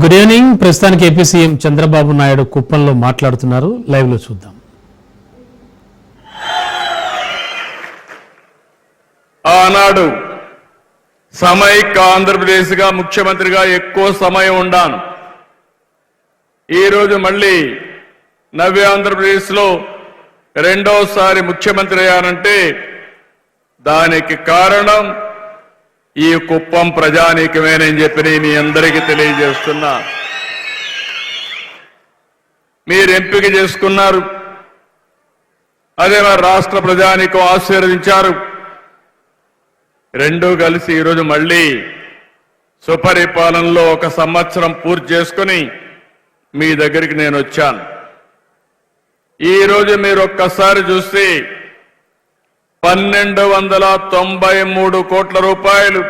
Good evening. ప్రస్తుతానికి AP CM Chandrababu Naidu కుప్పంలో మాట్లాడుతున్నారు. లైవ్ లో చూద్దాం. ఆనాడు సమైక్య ఆంధ్రప్రదేశ్ గా ముఖ్యమంత్రిగా ఎక్కువ సమయం ఉండాను. ఈరోజు మళ్ళీ నవ్య ఆంధ్రప్రదేశ్ లో రెండోసారి ముఖ్యమంత్రి అయ్యానంటే దానికి కారణం ఈ కుప్పం ప్రజానీకమేనని చెప్పి మీ అందరికీ తెలియజేస్తున్నా. మీరు ఎంపిక చేసుకున్నారు, అదే మరి రాష్ట్ర ప్రజానీకం ఆశీర్వదించారు. రెండూ కలిసి ఈరోజు మళ్ళీ సుపరిపాలనలో ఒక సంవత్సరం పూర్తి చేసుకుని మీ దగ్గరికి నేను వచ్చాను. ఈరోజు మీరు ఒక్కసారి చూస్తే 1293 కోట్ల రూపాయలు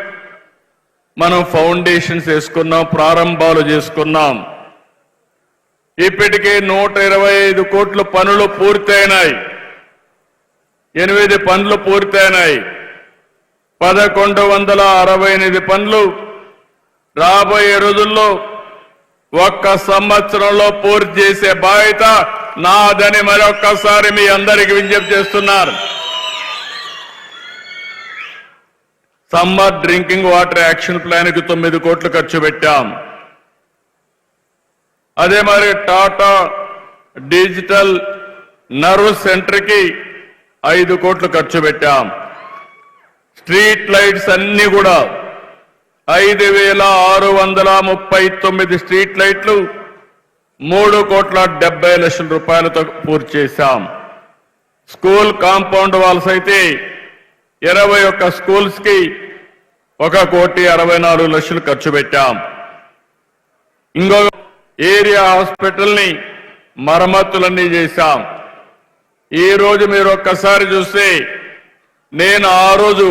మనం ఫౌండేషన్స్ వేసుకున్నాం, ప్రారంభాలు చేసుకున్నాం. ఇప్పటికే 125 కోట్ల పనులు పూర్తయినాయి, 8 పనులు పూర్తయినాయి, 1168 పనులు రాబోయే రోజుల్లో ఒక్క సంవత్సరంలో పూర్తి చేసే బాధ్యత నాదని మరొక్కసారి మీ అందరికీ విజ్ఞప్తి చేస్తున్నారు. Summer drinking water action plan కి 9 కోట్లు ఖర్చు పెట్టాం. అదే మరి టాటా డిజిటల్ నర్వ్ సెంటర్ కి 5 కోట్లు ఖర్చు పెట్టాం. స్ట్రీట్ లైట్స్ అన్ని కూడా 5639 స్ట్రీట్ లైట్లు 3,70,00,000 రూపాయలతో పూర్తి చేశాం. స్కూల్ కాంపౌండ్ వాల్స్ అయితే 21 స్కూల్స్ కి 1,64,00,000 ఖర్చు పెట్టాం. ఇంకో ఏరియా హాస్పిటల్ ని మరమ్మతులన్నీ చేశాం. ఈ రోజు మీరు ఒక్కసారి చూస్తే నేను ఆ రోజు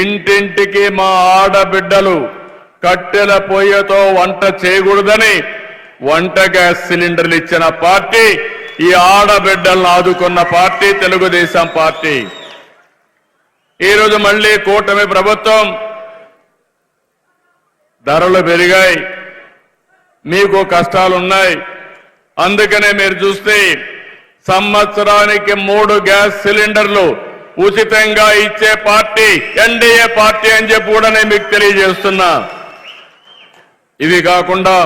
ఇంటింటికి మా ఆడబిడ్డలు కట్టెల పొయ్యతో వంట చేయకూడదని వంట గ్యాస్ సిలిండర్లు ఇచ్చిన పార్టీ, ఈ ఆడబిడ్డలను ఆదుకున్న పార్టీ తెలుగుదేశం పార్టీ. ఈరోజు మళ్ళీ కూటమి ప్రభుత్వం ధరలు పెరిగాయి, మీకు కష్టాలున్నాయి. అందుకనే మీరు చూస్తే సంవత్సరానికి 3 గ్యాస్ సిలిండర్లు ఉచితంగా ఇచ్చే పార్టీ ఎన్డీఏ పార్టీ అని చెప్పి కూడా నేను మీకు తెలియజేస్తున్నా. ఇవి కాకుండా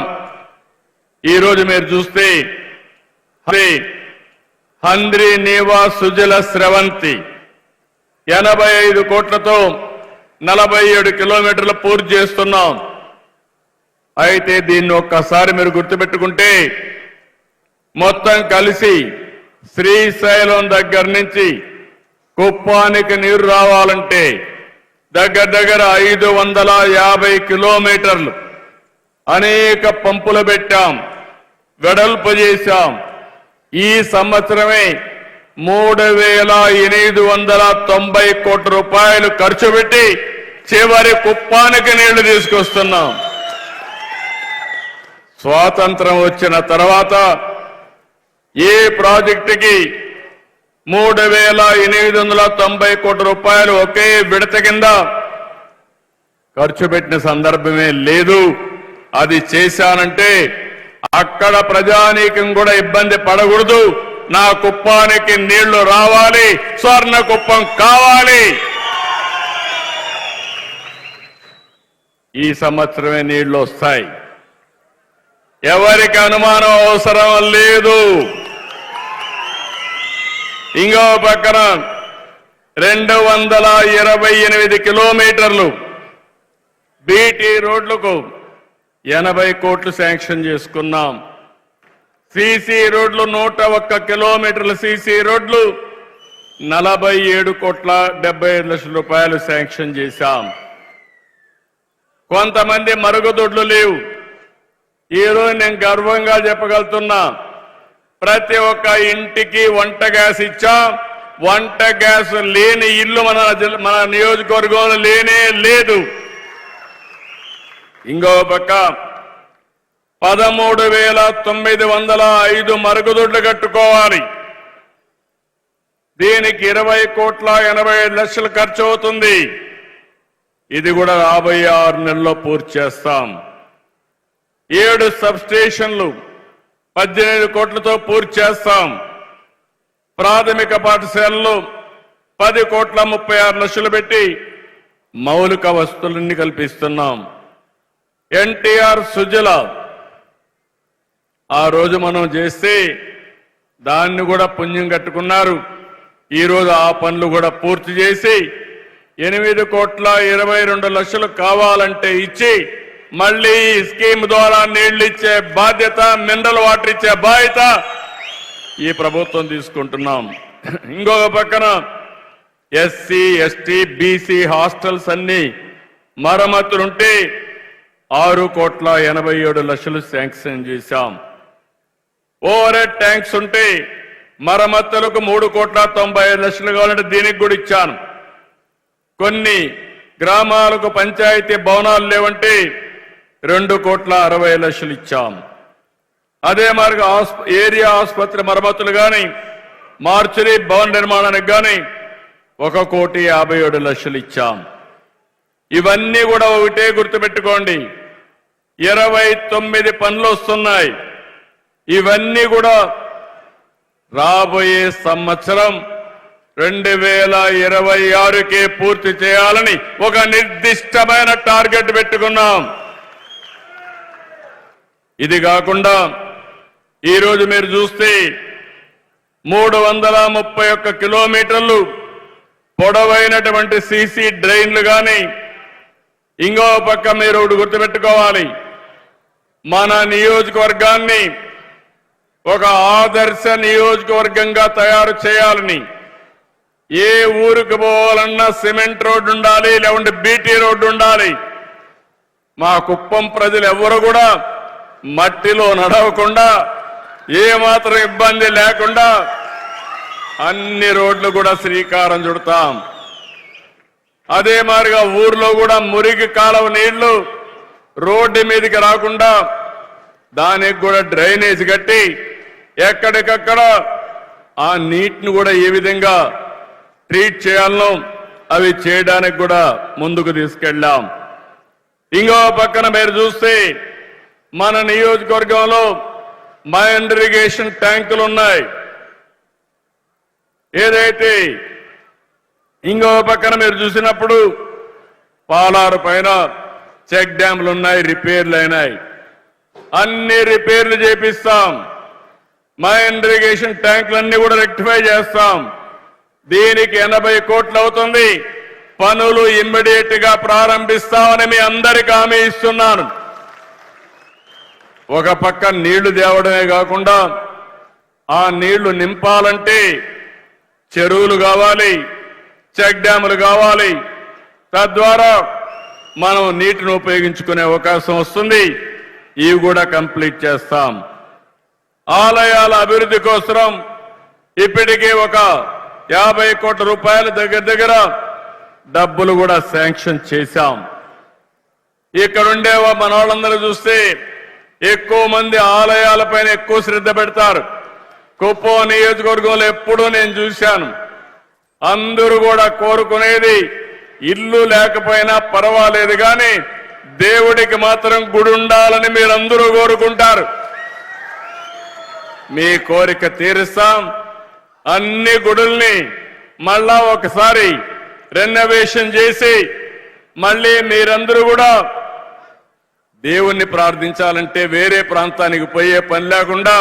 ఈరోజు మీరు చూస్తే హంద్రీ నీవా సుజల స్రవంతి 85 కోట్లతో 47 కిలోమీటర్లు పూర్తి చేస్తున్నాం. అయితే దీన్ని ఒక్కసారి మీరు గుర్తుపెట్టుకుంటే మొత్తం కలిసి శ్రీశైలం దగ్గర నుంచి కుప్పానికి నీరు రావాలంటే దగ్గర 550 కిలోమీటర్లు అనేక పంపులు పెట్టాం, వెడల్పు చేశాం. ఈ సంవత్సరమే 3,890 కోట్ల రూపాయలు ఖర్చు పెట్టి చివరి కుప్పానికి నీళ్లు తీసుకొస్తున్నాం. స్వాతంత్రం వచ్చిన తర్వాత ఏ ప్రాజెక్టుకి 3,890 కోట్ల రూపాయలు ఒకే విడత కింద ఖర్చు పెట్టిన సందర్భమే లేదు. అది చేశానంటే అక్కడ ప్రజానీకం కూడా ఇబ్బంది పడకూడదు. నా కుప్పానికి నీళ్లు రావాలి, స్వర్ణ కుప్పం కావాలి. ఈ సంవత్సరమే నీళ్లు వస్తాయి, ఎవరికి అనుమానం అవసరం లేదు. ఇంకో పక్కన 228 కిలోమీటర్లు బీటీ రోడ్లకు 80 కోట్లు శాంక్షన్ చేసుకున్నాం. సీసీ రోడ్లు 101 కిలోమీటర్ల సీసీ రోడ్లు 47,75,00,000 రూపాయలు శాంక్షన్ చేశాం. కొంతమంది మరుగుదొడ్లు లేవు. ఈరోజు నేను గర్వంగా చెప్పగలుగుతున్నా, ప్రతి ఒక్క ఇంటికి వంట గ్యాస్ ఇచ్చాం. వంట గ్యాస్ లేని ఇల్లు మన నియోజకవర్గంలో లేనే లేదు. ఇంకో పక్క 13,905 మరుగుదొడ్లు కట్టుకోవాలి. దీనికి 20,85,00,000 ఖర్చు అవుతుంది. ఇది కూడా రాబోయే 6 నెలల్లో పూర్తి చేస్తాం. 7 సబ్ స్టేషన్లు 18 కోట్లతో పూర్తి చేస్తాం. ప్రాథమిక పాఠశాలలు 10,36,00,000 పెట్టి మౌలిక వసతులన్నీ కల్పిస్తున్నాం. ఎన్టీఆర్ సుజల ఆ రోజు మనం చేస్తే దాన్ని కూడా పుణ్యం కట్టుకున్నారు. ఈరోజు ఆ పనులు కూడా పూర్తి చేసి 8,22,00,000 కావాలంటే ఇచ్చి మళ్ళీ ఈ స్కీమ్ ద్వారా నీళ్లు ఇచ్చే బాధ్యత, మినరల్ వాటర్ ఇచ్చే బాధ్యత ఈ ప్రభుత్వం తీసుకుంటున్నాం. ఇంకొక పక్కన ఎస్సీ, ఎస్టీ, బీసీ హాస్టల్స్ అన్ని మరమ్మతులుంటే 6,87,00,000 శాంక్షన్ చేశాం. ఓవర్ హెడ్ ట్యాంక్స్ ఉంటే మరమ్మతులకు 3,95,00,000 కావాలంటే దీనికి కూడా ఇచ్చాను. కొన్ని గ్రామాలకు పంచాయతీ భవనాలు లేవంటే 2,60,00,000 ఇచ్చాం. అదే మార్గం ఏరియా ఆసుపత్రి మరమ్మతులు కానీ మార్చురీ భవన నిర్మాణానికి కానీ 1,57,00,000 ఇచ్చాం. ఇవన్నీ కూడా ఒకటే గుర్తుపెట్టుకోండి, 29 పనులు వస్తున్నాయి. ఇవన్నీ కూడా రాబోయే సంవత్సరం 2026కే పూర్తి చేయాలని ఒక నిర్దిష్టమైన టార్గెట్ పెట్టుకున్నాం. ఇది కాకుండా ఈరోజు మీరు చూస్తే 331 కిలోమీటర్లు పొడవైనటువంటి సీసీ డ్రైన్లు కానీ, ఇంకో పక్క మీరు ఒకటి గుర్తుపెట్టుకోవాలి, మన నియోజకవర్గాన్ని ఒక ఆదర్శ నియోజకవర్గంగా తయారు చేయాలని, ఏ ఊరికి పోవాలన్నా సిమెంట్ రోడ్డు ఉండాలి, లేకుంటే బీటీ రోడ్డు ఉండాలి. మా కుప్పం ప్రజలు ఎవరు కూడా మట్టిలో నడవకుండా, ఏ మాత్రం ఇబ్బంది లేకుండా అన్ని రోడ్లు కూడా శ్రీకారం చుడతాం. అదే మాదిరిగా ఊర్లో కూడా మురికి కాలువ నీళ్లు రోడ్డు మీదకి రాకుండా దానికి కూడా డ్రైనేజ్ కట్టి ఎక్కడికక్కడ ఆ నీటిని కూడా ఏ విధంగా ట్రీట్ చేయాలనో అవి చేయడానికి కూడా ముందుకు తీసుకెళ్ళాం. ఇంకో పక్కన మీరు చూస్తే మన నియోజకవర్గంలో మైండ్ ఇరిగేషన్ ట్యాంకులు ఉన్నాయి. ఏదైతే ఇంకో పక్కన మీరు చూసినప్పుడు పాలారు పైన చెక్ డ్యాంలు ఉన్నాయి, రిపేర్లు అయినాయి. అన్ని రిపేర్లు చేపిస్తాం. మైండ్ ఇరిగేషన్ ట్యాంకులన్నీ కూడా రెక్టిఫై చేస్తాం. దీనికి 80 కోట్లు అవుతుంది. పనులు ఇమ్మీడియట్ గా ప్రారంభిస్తామని మీ అందరికీ హామీ ఇస్తున్నాను. ఒక పక్క నీళ్లు తేవడమే కాకుండా ఆ నీళ్లు నింపాలంటే చెరువులు కావాలి, చెక్ డ్యాములు కావాలి. తద్వారా మనం నీటిని ఉపయోగించుకునే అవకాశం వస్తుంది. ఇవి కూడా కంప్లీట్ చేస్తాం. ఆలయాల అభివృద్ధి కోసం ఇప్పటికే ఒక 50 కోట్ల రూపాయల దగ్గర డబ్బులు కూడా శాంక్షన్ చేశాం. ఇక్కడుండే మన వాళ్ళందరూ చూస్తే ఎక్కువ మంది ఆలయాలపైన ఎక్కువ శ్రద్ధ పెడతారు. కుప్పం నియోజకవర్గంలో ఎప్పుడూ నేను చూశాను, అందరూ కూడా కోరుకునేది ఇల్లు లేకపోయినా పర్వాలేదు కానీ దేవుడికి మాత్రం గుడి ఉండాలని మీరందరూ కోరుకుంటారు. మీ కోరిక తీరుస్తాం. అన్ని గుడుల్ని మళ్ళా ఒకసారి రెనోవేషన్ చేసి మళ్ళీ మీరందరూ కూడా దేవుణ్ణి ప్రార్థించాలంటే వేరే ప్రాంతానికి పోయే పని లేకుండా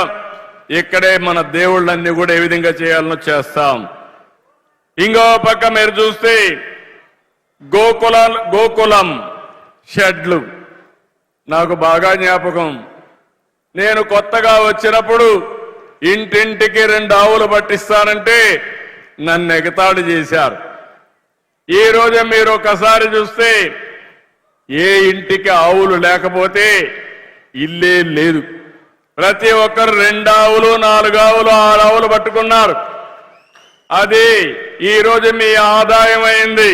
ఇక్కడే మన దేవుళ్ళన్నీ కూడా ఏ విధంగా చేయాలనో చేస్తాం. ఇంకో పక్క మీరు చూస్తే గోకులం షెడ్లు నాకు బాగా జ్ఞాపకం. నేను కొత్తగా వచ్చినప్పుడు ఇంటింటికి 2 ఆవులు పట్టిస్తానంటే నన్ను ఎగతాళి చేశారు. ఈ రోజు మీరు ఒకసారి చూస్తే ఏ ఇంటికి ఆవులు లేకపోతే ఇల్లే లేదు. ప్రతి ఒక్కరు 2 ఆవులు, 4 ఆవులు, 6 ఆవులు పట్టుకున్నారు. అది ఈ రోజు మీ ఆదాయం అయింది.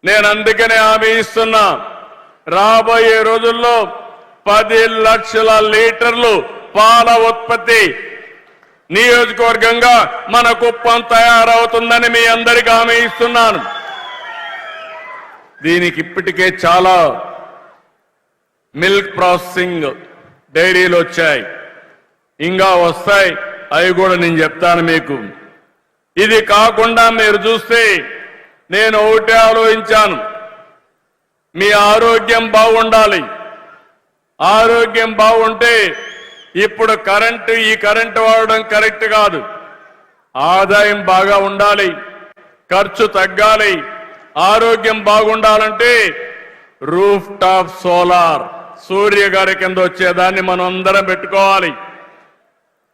నేను అందుకనే హామీ ఇస్తున్నా, రాబోయే రోజుల్లో 10 లక్షల లీటర్లు పాల ఉత్పత్తి నియోజకవర్గంగా మన కుప్పం తయారవుతుందని మీ అందరికీ హామీ ఇస్తున్నాను. దీనికి ఇప్పటికే చాలా మిల్క్ ప్రాసెసింగ్ డైరీలు వచ్చాయి, ఇంకా వస్తాయి. అవి కూడా నేను చెప్తాను మీకు. ఇది కాకుండా మీరు చూస్తే నేను ఒకటే ఆలోచించాను, మీ ఆరోగ్యం బాగుండాలి. ఆరోగ్యం బాగుంటే ఇప్పుడు ఈ కరెంటు వాడడం కరెక్ట్ కాదు. ఆదాయం బాగా ఉండాలి, ఖర్చు తగ్గాలి. ఆరోగ్యం బాగుండాలంటే రూఫ్ టాప్ సోలార్ సూర్య గారి కింద వచ్చేదాన్ని మనం అందరం పెట్టుకోవాలి.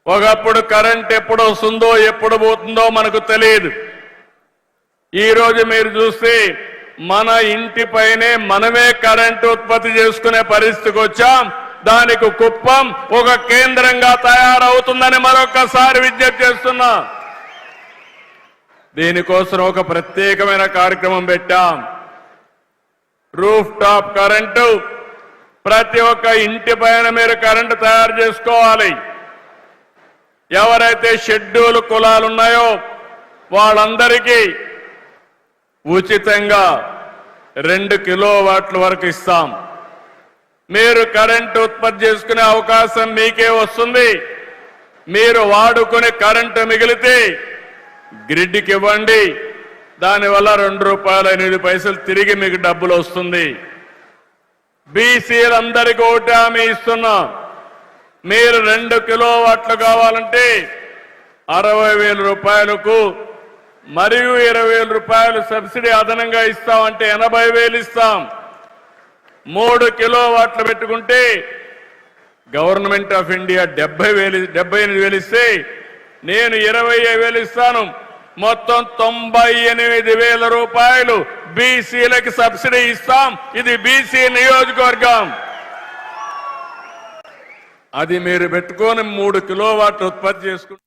ఒకప్పుడు కరెంట్ ఎప్పుడు వస్తుందో ఎప్పుడు పోతుందో మనకు తెలియదు. ఈరోజు మీరు చూస్తే మన ఇంటిపైనే మనమే కరెంటు ఉత్పత్తి చేసుకునే పరిస్థితికి వచ్చాం. దానికి కుప్పం ఒక కేంద్రంగా తయారవుతుందని మరొకసారి విజ్ఞప్తి చేస్తున్నా. దీనికోసం ఒక ప్రత్యేకమైన కార్యక్రమం పెట్టాం. రూఫ్ టాప్ కరెంటు, ప్రతి ఒక్క ఇంటి పైన మీరు కరెంటు తయారు చేసుకోవాలి. ఎవరైతే షెడ్యూల్ కులాలు ఉన్నాయో వాళ్ళందరికీ ఉచితంగా 2 కిలోవాట్ల వరకు ఇస్తాం. మీరు కరెంటు ఉత్పత్తి చేసుకునే అవకాశం మీకే వస్తుంది. మీరు వాడుకునే కరెంటు మిగిలితే గ్రిడ్కి ఇవ్వండి. దానివల్ల ₹2.8 తిరిగి మీకు డబ్బులు వస్తుంది. బీసీలందరికీ ఒకటి హామీ ఇస్తున్నా, మీరు 2 కిలోవాట్లు కావాలంటే ₹60,000 మరియు ₹20,000 సబ్సిడీ అదనంగా ఇస్తామంటే 80,000 ఇస్తాం. 3 కిలోవాట్లు పెట్టుకుంటే గవర్నమెంట్ ఆఫ్ ఇండియా 78,000 ఇస్తే నేను 25,000 ఇస్తాను. మొత్తం ₹98,000 బీసీలకి సబ్సిడీ ఇస్తాం. ఇది బీసీ నియోజకవర్గం. అది మీరు పెట్టుకొని 3 కిలోవాట్లు ఉత్పత్తి చేసుకుంటే